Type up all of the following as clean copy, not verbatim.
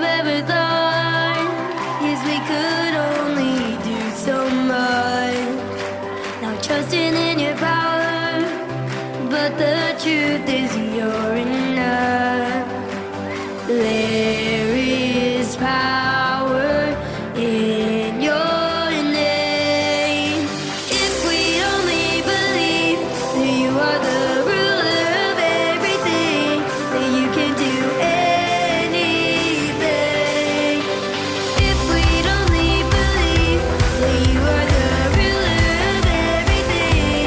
we've ever thought is we could only do so much. Now trusting in your power, but the truth is you're enough. There is power in your name. If we only believe that you are the ruler of everything, that you can do anything. If we'd only believe that you are the ruler of everything,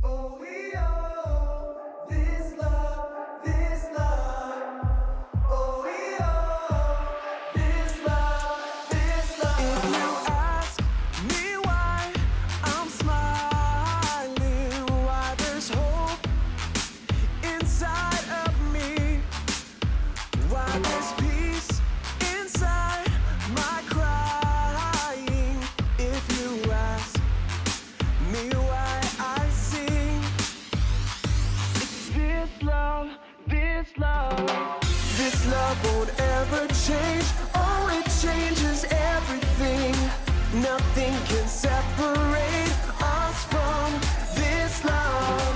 Oh, we owe this love, this love. Oh, we owe this love, this love. If you ask me why I'm smiling, why there's hope inside of me, why there's peace inside my crying. If you ask me why I sing, it's this love, this love. This love won't ever change. Oh, it changes everything. Nothing can separate us from this love.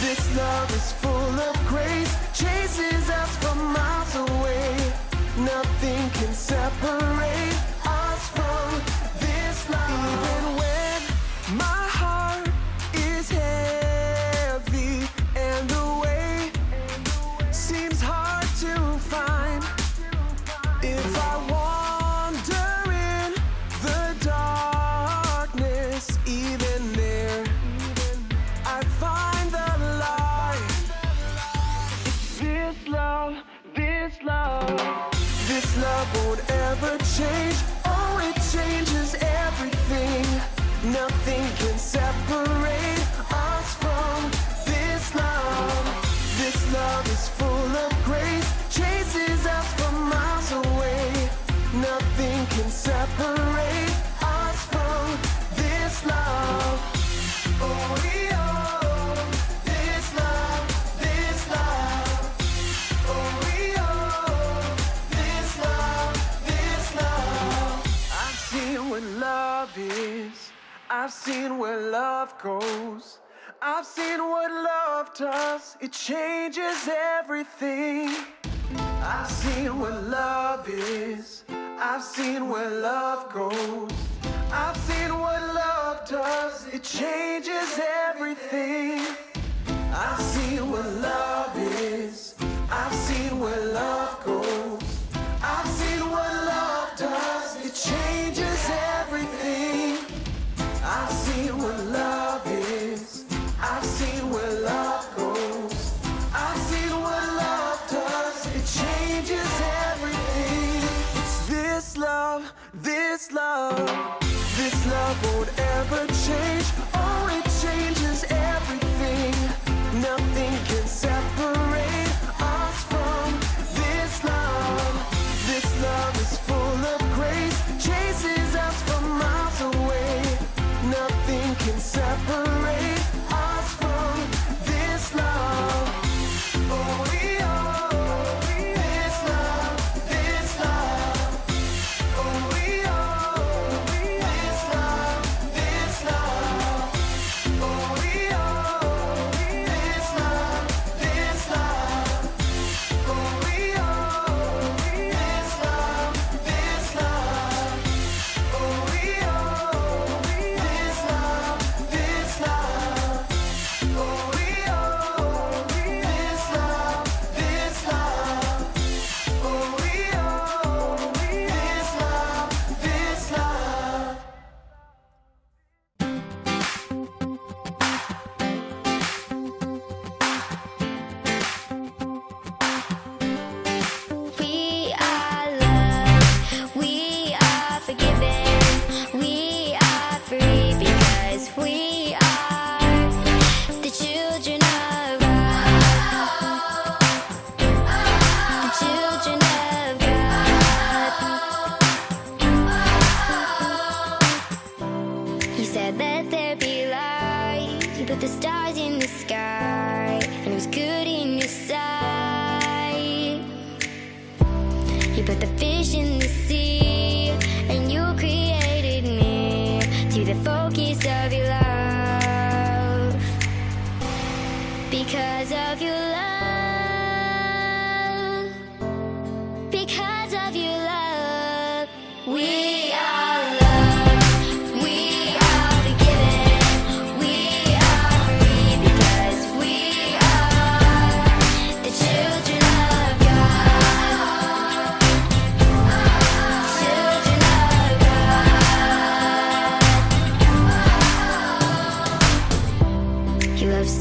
This love is full of grace, chases us from miles away. Nothing can separate us from this love. Even when my heart is heavy and the way seems hard to find, if I wander in the darkness, even there I find the light. It's this love, this love. This love won't ever change. Oh, it changes everything. Nothing can separate us from this love. This love is full of grace, chases us from miles away. Nothing can separate us from this love. Oh, we owe this love, this love. Oh, we owe this love, this love. I've seen what love is. I've seen where love goes. I've seen what love does. It changes everything. I've seen what love is. I've seen where love goes. I've seen what love does. It changes everything. I've seen what love is. I've seen where love goes. I've seen what love does. It changes everything. I've seen what love is. I've seen where love goes. I've seen what love does. It changes everything. It's this love, this love. This love won't ever change. Oh, it changes everything. Nothing can separate us from this love. This love is full of grace, chases us from miles away. Nothing can separate us from this love. Oh, we owe this love, this love. Oh, we owe this love, this love. Oh, we owe this love, this love. Oh, we owe this love, this love. Oh, we owe this love, this love. Oh, we owe this love, this love. Oh, we owe this love, this love. We are loved, we are forgiven, we are free because we are the children of God. The children of God. He said, let there be light. He put the stars in the sky, and it was good in your sight. You put the fish in the sea, and you created me to the focus of your love. Because of your love, because of your love, we are loved, we are forgiven, we are free because we are the children of God. Children of God. He loves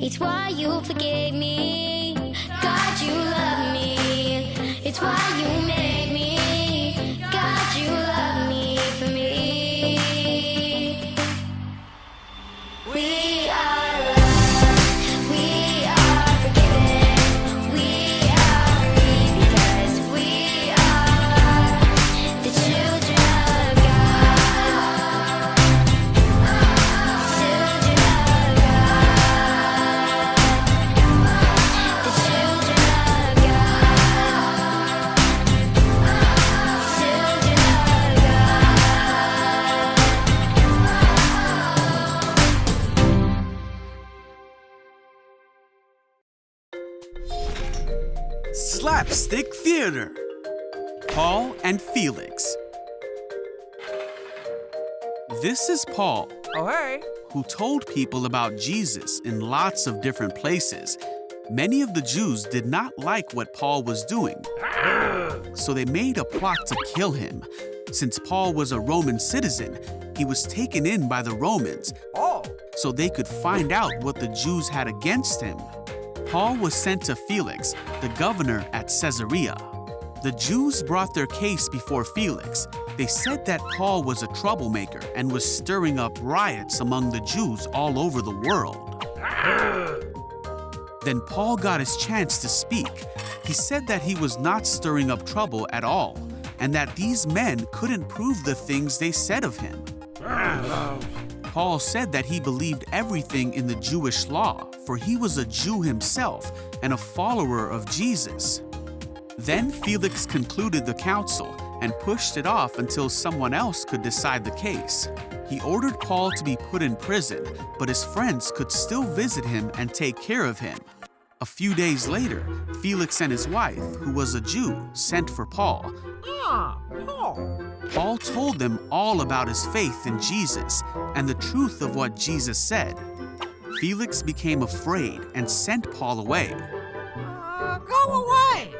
It's why you forgave me. God, you love me. It's why you made me. God, you love me for me. We are loved. We are forgiven. We are free because we are the children of God. Children of God. The children of God. Children of Slapstick Theater. Paul and Felix. This is Paul, Oh, hey. who told people about Jesus in lots of different places. Many of the Jews did not like what Paul was doing, so they made a plot to kill him. Since Paul was a Roman citizen, he was taken in by the Romans Oh. so they could find out what the Jews had against him. Paul was sent to Felix, the governor at Caesarea. The Jews brought their case before Felix. They said that Paul was a troublemaker and was stirring up riots among the Jews all over the world. Then Paul got his chance to speak. He said that he was not stirring up trouble at all, and that these men couldn't prove the things they said of him. Paul said that he believed everything in the Jewish law, for he was a Jew himself and a follower of Jesus. Then Felix concluded the council and pushed it off until someone else could decide the case. He ordered Paul to be put in prison, but his friends could still visit him and take care of him. A few days later, Felix and his wife, who was a Jew, sent for Paul. Paul told them all about his faith in Jesus and the truth of what Jesus said. Felix became afraid and sent Paul away. Go away.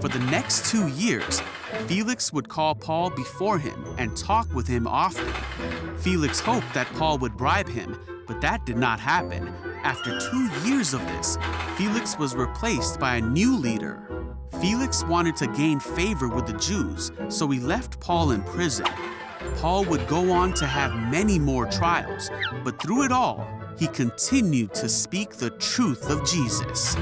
For the next 2 years, Felix would call Paul before him and talk with him often. Felix hoped that Paul would bribe him, but that did not happen. After 2 years of this, Felix was replaced by a new leader. Felix wanted to gain favor with the Jews, so he left Paul in prison. Paul would go on to have many more trials, but through it all, he continued to speak the truth of Jesus.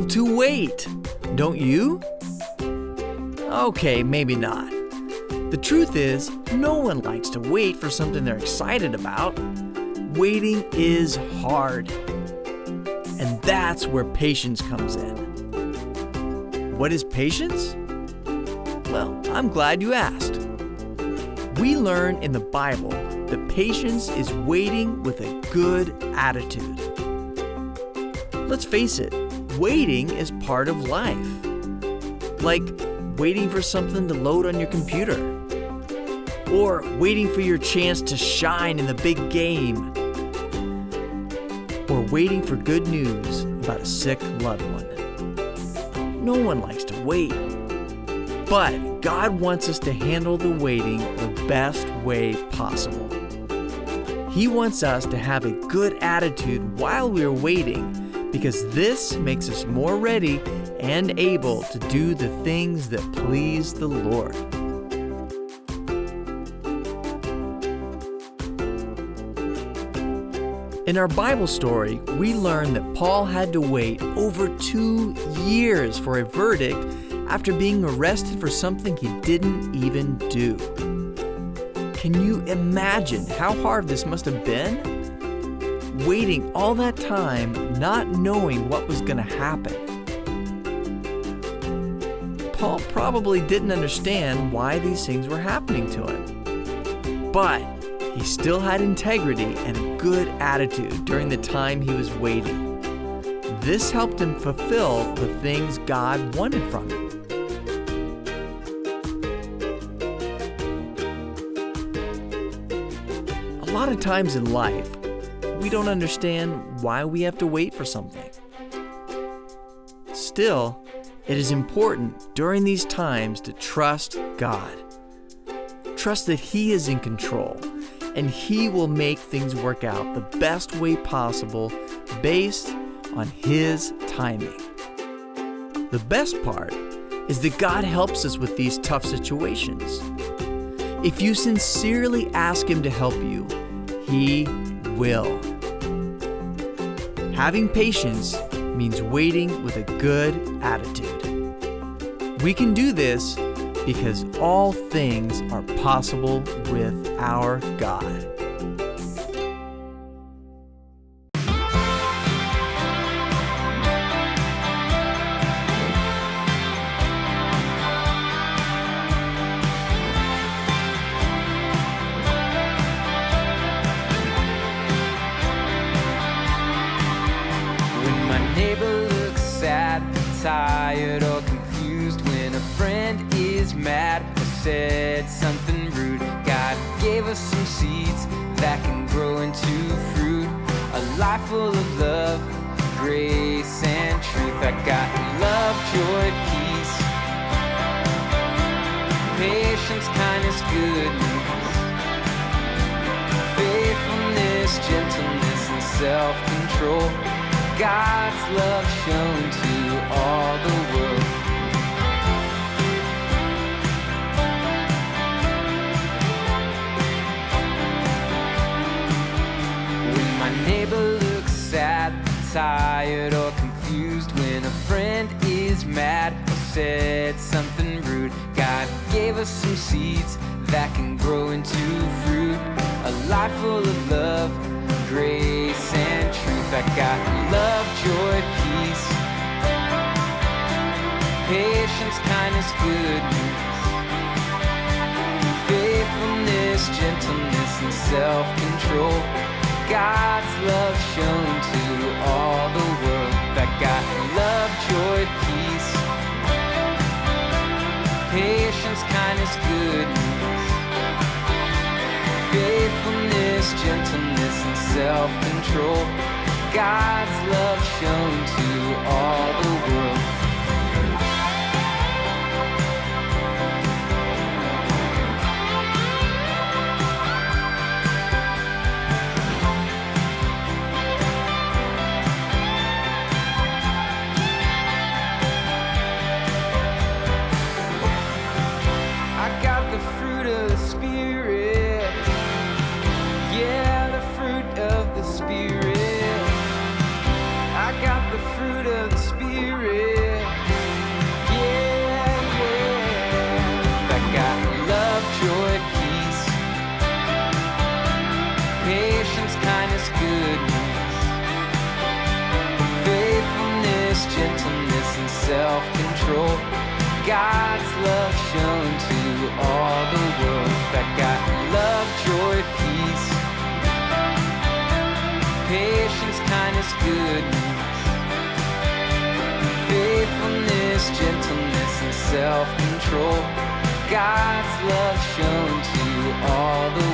love to wait, don't you? Okay, maybe not. The truth is, no one likes to wait for something they're excited about. Waiting is hard. And that's where patience comes in. What is patience? Well, I'm glad you asked. We learn in the Bible that patience is waiting with a good attitude. Let's face it, waiting is part of life. Like waiting for something to load on your computer, or waiting for your chance to shine in the big game, or waiting for good news about a sick loved one. No one likes to wait, but God wants us to handle the waiting the best way possible. He wants us to have a good attitude while we're waiting, because this makes us more ready and able to do the things that please the Lord. In our Bible story, we learn that Paul had to wait over 2 years for a verdict after being arrested for something he didn't even do. Can you imagine how hard this must have been? Waiting all that time, not knowing what was going to happen. Paul probably didn't understand why these things were happening to him. But he still had integrity and a good attitude during the time he was waiting. This helped him fulfill the things God wanted from him. A lot of times in life, we don't understand why we have to wait for something. Still, it is important during these times to trust God. Trust that He is in control and He will make things work out the best way possible based on His timing. The best part is that God helps us with these tough situations. If you sincerely ask Him to help you, He will. Having patience means waiting with a good attitude. We can do this because all things are possible with our God. Tired or confused when a friend is mad or said something rude. God gave us some seeds that can grow into fruit, a life full of love, grace and truth. I got love, joy, peace, patience, kindness, goodness, faithfulness, gentleness, and self-control. God's love shown to all the world. When my neighbor looks sad, tired, or confused, when a friend is mad or said something rude, God gave us some seeds that can grow into fruit, a life full of love, grace and truth. I got love, joy, peace, patience, kindness, goodness, faithfulness, gentleness, and self-control. God's love shown to all the world. I got love, joy, peace, patience, kindness, goodness, faithfulness, gentleness, and self-control. God's love shown to all the world. I got the fruit of the Spirit. Yeah, the fruit of the Spirit. I got the fruit of the Spirit. God's love shown to all the world. That got love, joy, peace, patience, kindness, goodness, faithfulness, gentleness, and self-control. God's love shown to all the